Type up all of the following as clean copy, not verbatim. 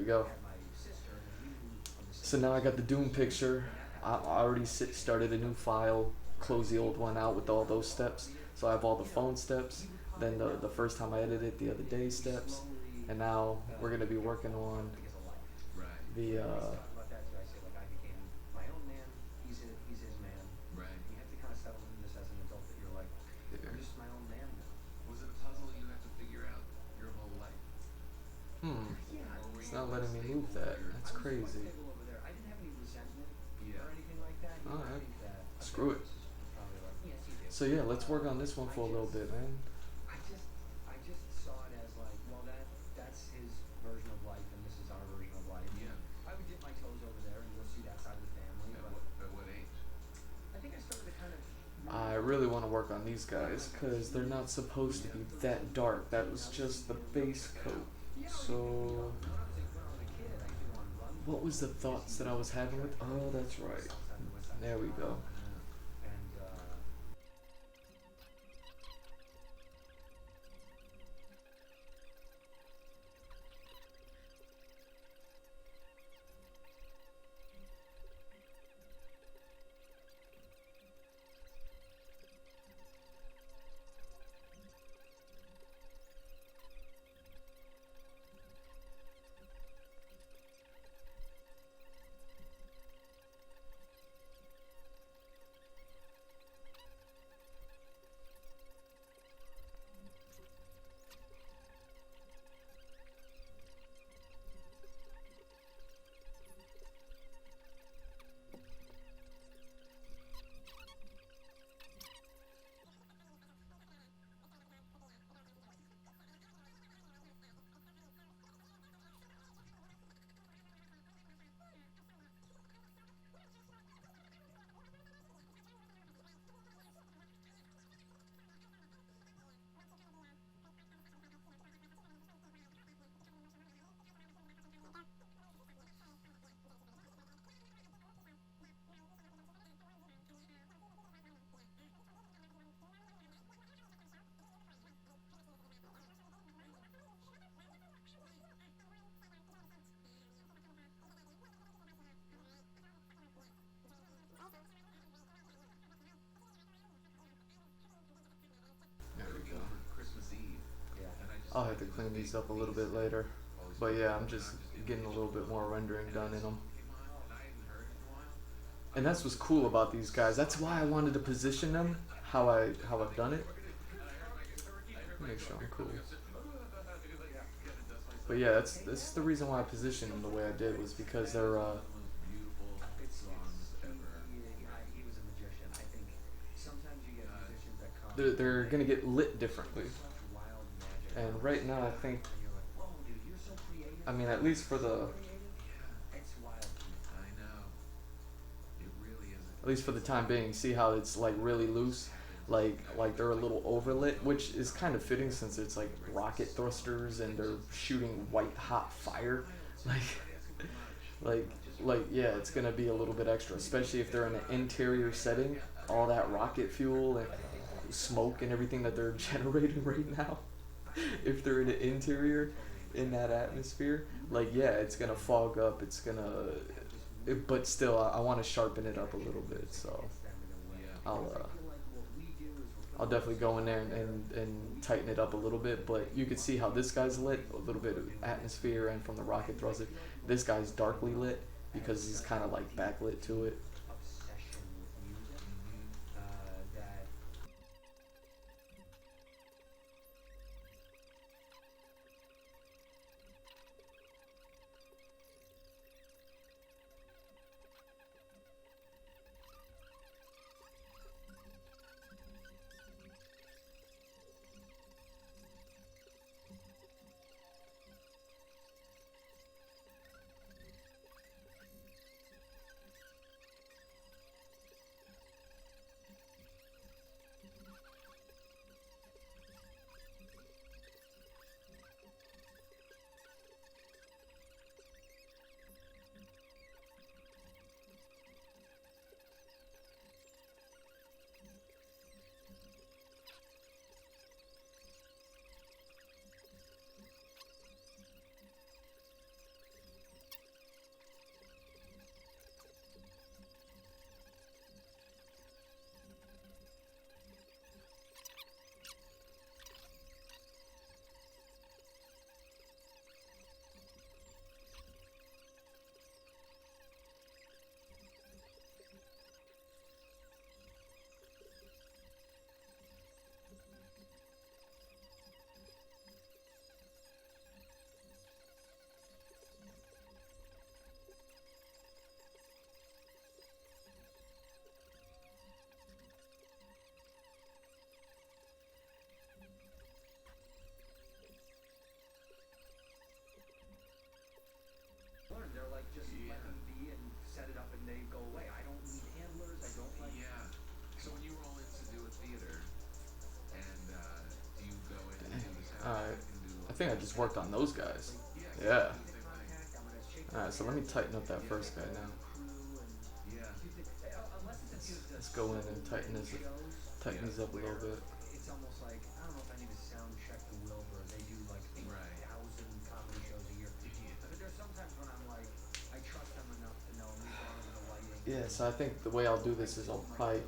go. So now I got the Doom picture. I already started a new file, close the old one out with all those steps. So I have all the phone steps, then the first time I edited it the other day steps, and now we're gonna be working on the it's not letting me move that. That's crazy. Alright. Screw it. So yeah, let's work on this one for a little bit, man. I really want to work on these guys because they're not supposed to be that dark. That was just the base coat. So, what was the thoughts that I was having with? Oh, that's right. There we go. There we go. I'll have to clean these up a little bit later. But yeah, I'm just getting a little bit more rendering done in them. And that's what's cool about these guys. That's why I wanted to position them how I've done it. Make sure I'm cool. But yeah, that's the reason why I positioned them the way I did was because they're gonna get lit differently. And right now I think, I mean, at least for the time being, see how it's like really loose, like they're a little overlit, which is kind of fitting since it's like rocket thrusters and they're shooting white hot fire, like like yeah, it's gonna be a little bit extra, especially if they're in an interior setting. All that rocket fuel and smoke and everything that they're generating right now. If they're in an interior in that atmosphere, like yeah, it's gonna fog up. It's gonna, but still, I want to sharpen it up a little bit. So I'll uh, I'll definitely go in there and tighten it up a little bit. But you can see how this guy's lit, a little bit of atmosphere, and from the rocket thruster, this guy's darkly lit because he's kind of like backlit to it. I think I just worked on those guys. Yeah. Alright, so let me tighten up that first guy now. Let's go in and tighten this up a little bit. Yeah, so I think the way I'll do this is I'll probably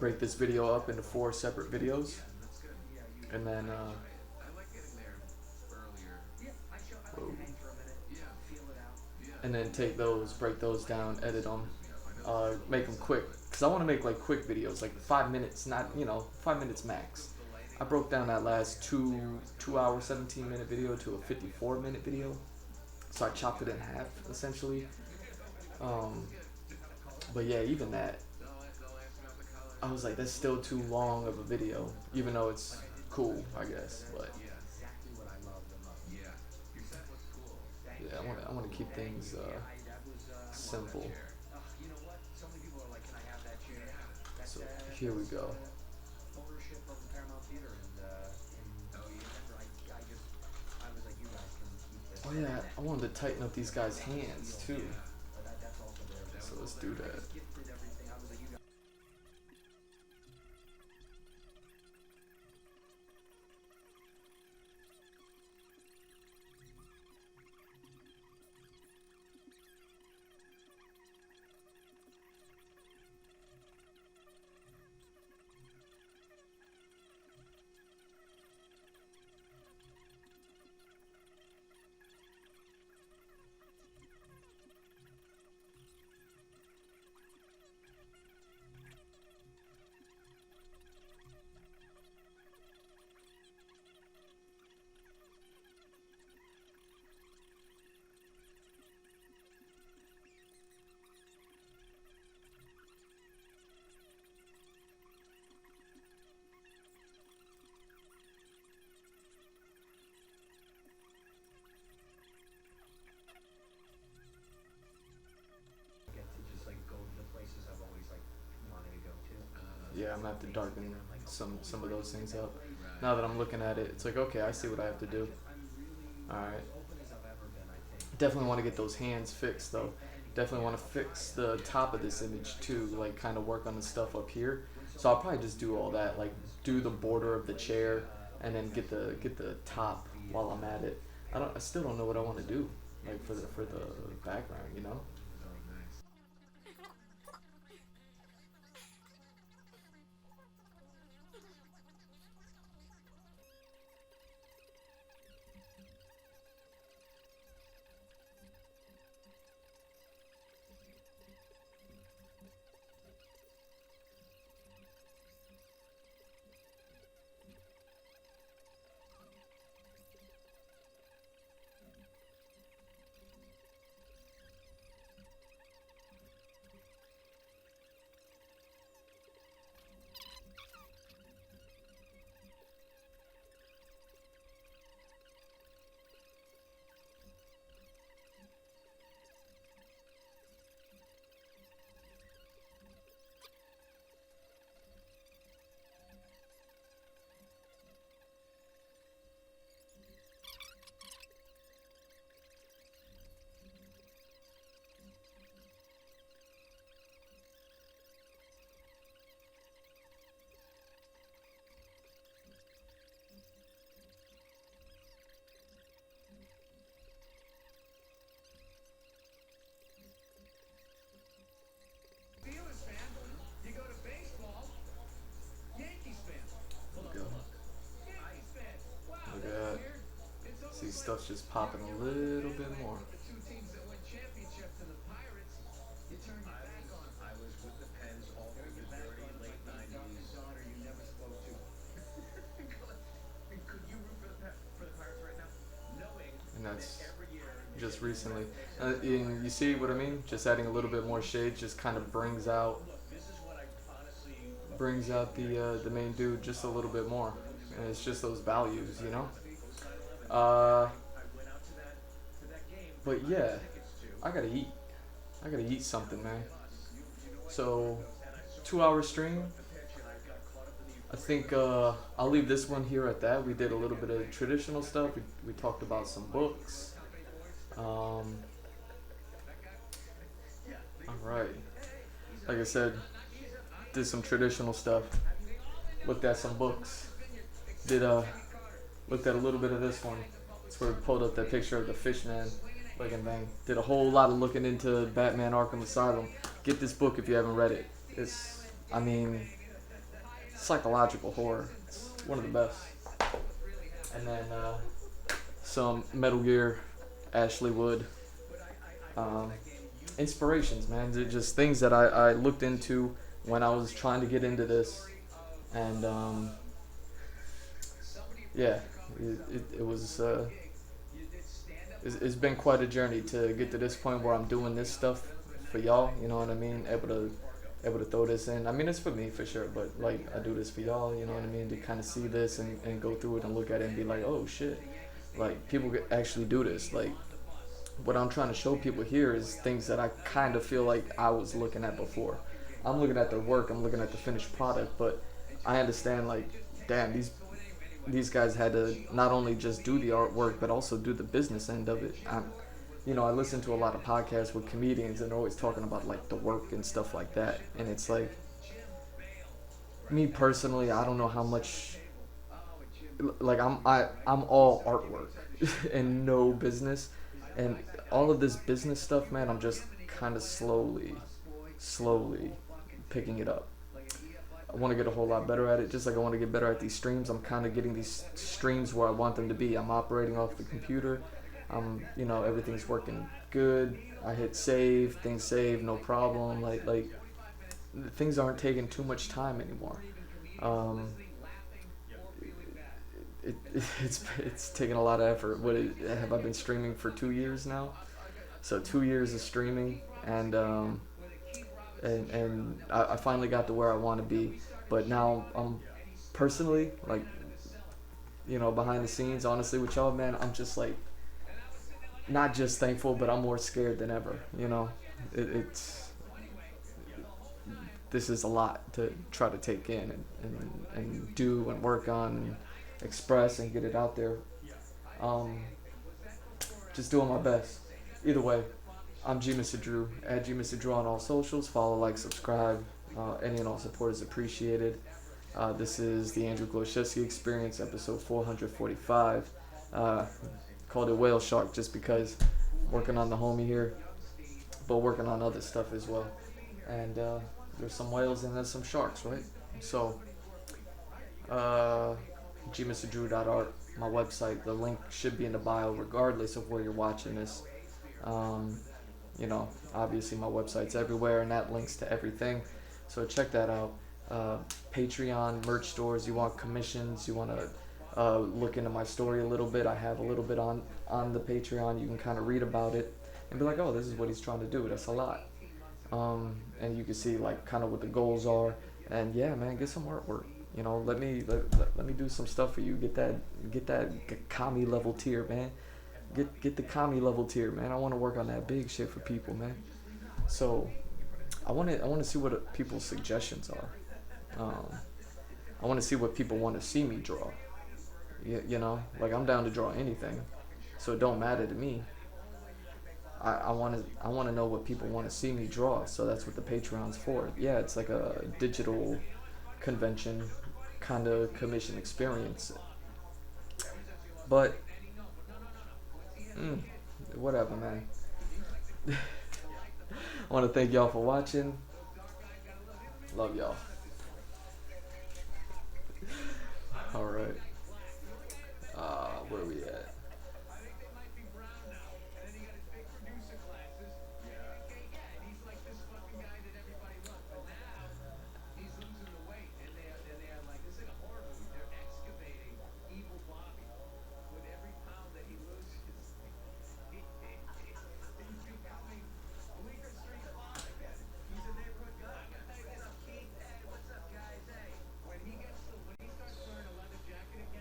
break this video up into 4 separate videos, and then whoa. And then take those, break those down, edit them, make them quick, because I want to make like quick videos, like 5 minutes, not 5 minutes max. I broke down that last 2 hour 17-minute video to a 54-minute video, so I chopped it in half essentially. But yeah, even that, I was like, that's still too long of a video, even though it's cool, I guess. But yeah, I want to keep things simple. So here we go. Oh yeah, I wanted to tighten up these guys' hands too. So let's do that. Yeah, I'm gonna have to darken some of those things up. Now that I'm looking at it, it's like, okay, I see what I have to do. Alright. Definitely want to get those hands fixed though. Definitely want to fix the top of this image too, like kind of work on the stuff up here. So I'll probably just do all that, like do the border of the chair and then get the top while I'm at it. I still don't know what I want to do, like for the background, you know? See, stuff's just popping a little bit more. And that's just recently. You see what I mean? Just adding a little bit more shade just kind of brings out the main dude just a little bit more. And it's just those values, you know? But yeah, I gotta eat. I gotta eat something, man. So, 2 hour stream. I think I'll leave this one here at that. We did a little bit of traditional stuff. We talked about some books. Um, all right. Like I said, did some traditional stuff. Looked at some books. Did looked at a little bit of this one. That's where we pulled up that picture of the fish man looking thing. Did a whole lot of looking into Batman Arkham Asylum. Get this book if you haven't read it. It's, I mean, psychological horror. It's one of the best. And then some Metal Gear, Ashley Wood. Um, Inspirations, man. They're just things that I looked into when I was trying to get into this. And yeah, it was it's been quite a journey to get to this point where I'm doing this stuff for y'all. You know what I mean? Able to throw this in. I mean, it's for me for sure, but like I do this for y'all. You know what I mean? To kind of see this and go through it and look at it and be like, oh shit, like people could actually do this. Like what I'm trying to show people here is things that I kind of feel like I was looking at before. I'm looking at their work. I'm looking at the finished product, but I understand like, damn, these guys had to not only just do the artwork but also do the business end of it. I listen to a lot of podcasts with comedians and they're always talking about like the work and stuff like that. And it's like, me personally, I don't know how much. Like I'm all artwork and no business, and all of this business stuff, man. I'm just kind of slowly picking it up. I want to get a whole lot better at it, just like I want to get better at these streams. I'm kind of getting these streams where I want them to be. I'm operating off the computer. Everything's working good. I hit save, things save, no problem. Like things aren't taking too much time anymore. Um, it's taken a lot of effort. Have I been streaming for 2 years now? So 2 years of streaming, and I finally got to where I want to be. But now I'm personally like, behind the scenes, honestly with y'all, man, I'm just like not just thankful, but I'm more scared than ever. It's this is a lot to try to take in and do and work on and express and get it out there. Just doing my best. Either way, I'm GMrDrew. At GMrDrew on all socials. Follow, like, subscribe. Any and all support is appreciated. This is the Andrew Glowshevsky Experience, episode 445. Called it Whale Shark just because I'm working on the homie here, but working on other stuff as well. And there's some whales and there's some sharks, right? So, GMrDrew.art, my website. The link should be in the bio regardless of where you're watching this. Obviously my website's everywhere and that links to everything. So check that out. Patreon, merch stores, you want commissions, you want to look into my story a little bit. I have a little bit on the Patreon. You can kind of read about it and be like, oh, this is what he's trying to do. That's a lot. And you can see like kind of what the goals are. And yeah, man, get some artwork. Let me do some stuff for you. Get that Kami level tier, man. Get the Kami level tier, man. I want to work on that big shit for people, man. So I want to see what people's suggestions are. I want to see what people want to see me draw. Like I'm down to draw anything, so it don't matter to me. I want to know what people want to see me draw. So that's what the Patreon's for. Yeah, it's like a digital convention kind of commission experience. But whatever, man. I want to thank y'all for watching. Love y'all. All right. Where are we